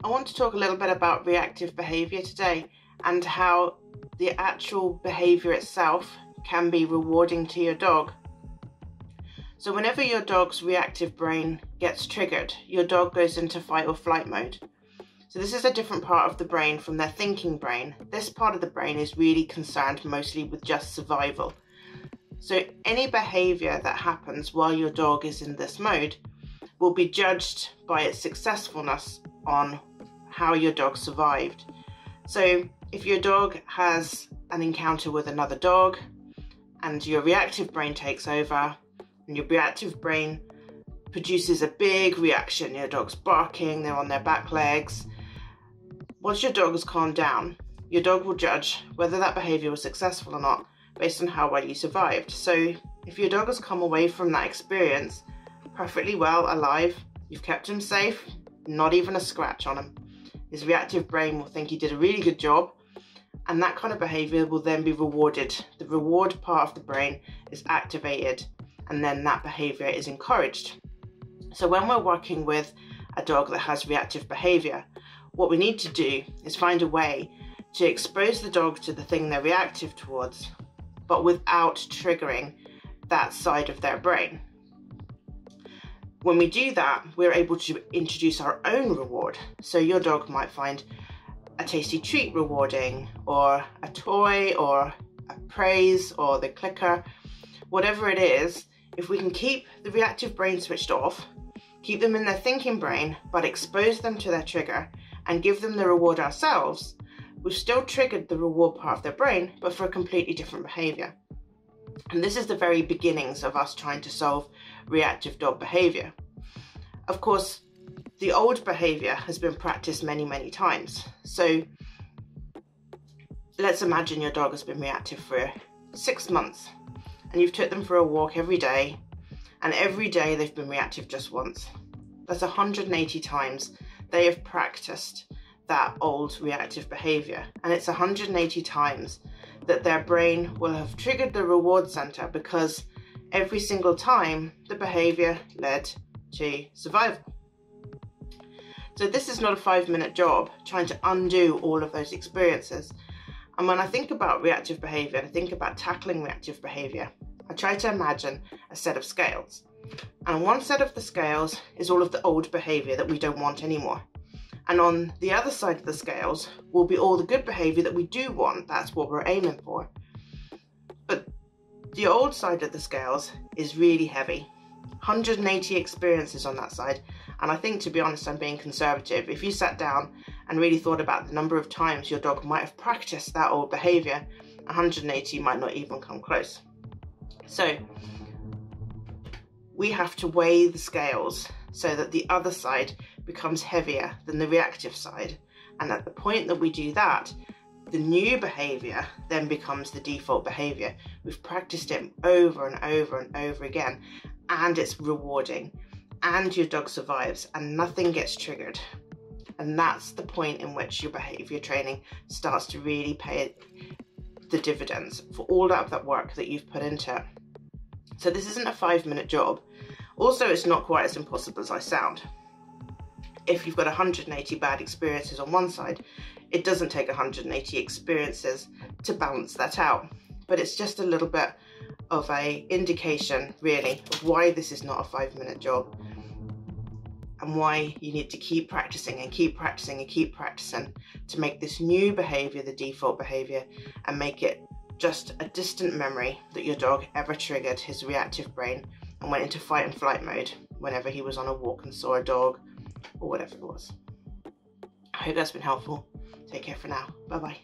I want to talk a little bit about reactive behaviour today and how the actual behaviour itself can be rewarding to your dog. So whenever your dog's reactive brain gets triggered, your dog goes into fight or flight mode. So this is a different part of the brain from their thinking brain. This part of the brain is really concerned mostly with just survival. So any behaviour that happens while your dog is in this mode will be judged by its successfulness on how your dog survived. So if your dog has an encounter with another dog and your reactive brain takes over, and your reactive brain produces a big reaction, your dog's barking, they're on their back legs. Once your dog has calmed down, your dog will judge whether that behaviour was successful or not based on how well you survived. So if your dog has come away from that experience perfectly well, alive, you've kept him safe, not even a scratch on him, his reactive brain will think you did a really good job, and that kind of behaviour will then be rewarded. The reward part of the brain is activated, and then that behaviour is encouraged. So when we're working with a dog that has reactive behaviour, what we need to do is find a way to expose the dog to the thing they're reactive towards, but without triggering that side of their brain. When we do that, we're able to introduce our own reward. So your dog might find a tasty treat rewarding, or a toy, or a praise, or the clicker, whatever it is. If we can keep the reactive brain switched off, keep them in their thinking brain, but expose them to their trigger and give them the reward ourselves, we've still triggered the reward part of their brain, but for a completely different behaviour. And this is the very beginnings of us trying to solve reactive dog behaviour. Of course, the old behaviour has been practiced many, many times. So let's imagine your dog has been reactive for 6 months. And you've took them for a walk every day, and every day they've been reactive just once. That's 180 times they have practiced that old reactive behaviour, and it's 180 times that their brain will have triggered the reward centre, because every single time the behaviour led to survival. So this is not a 5-minute job trying to undo all of those experiences. And when I think about reactive behaviour, I think about tackling reactive behaviour, I try to imagine a set of scales. And one set of the scales is all of the old behaviour that we don't want anymore. And on the other side of the scales will be all the good behaviour that we do want. That's what we're aiming for. But the old side of the scales is really heavy. 180 experiences on that side. And I think, to be honest, I'm being conservative. If you sat down and really thought about the number of times your dog might have practiced that old behaviour, 180 might not even come close. So we have to weigh the scales so that the other side becomes heavier than the reactive side. And at the point that we do that, the new behaviour then becomes the default behaviour. We've practiced it over and over and over again, and it's rewarding, and your dog survives, and nothing gets triggered. And that's the point in which your behaviour training starts to really pay the dividends for all of that work that you've put into it. So this isn't a 5-minute job. Also, it's not quite as impossible as I sound. If you've got 180 bad experiences on one side, it doesn't take 180 experiences to balance that out. But it's just a little bit of an indication, really, of why this is not a 5-minute job, and why you need to keep practicing and keep practicing and keep practicing to make this new behaviour the default behaviour, and make it just a distant memory that your dog ever triggered his reactive brain and went into fight and flight mode whenever he was on a walk and saw a dog or whatever it was. I hope that's been helpful. Take care for now. Bye bye.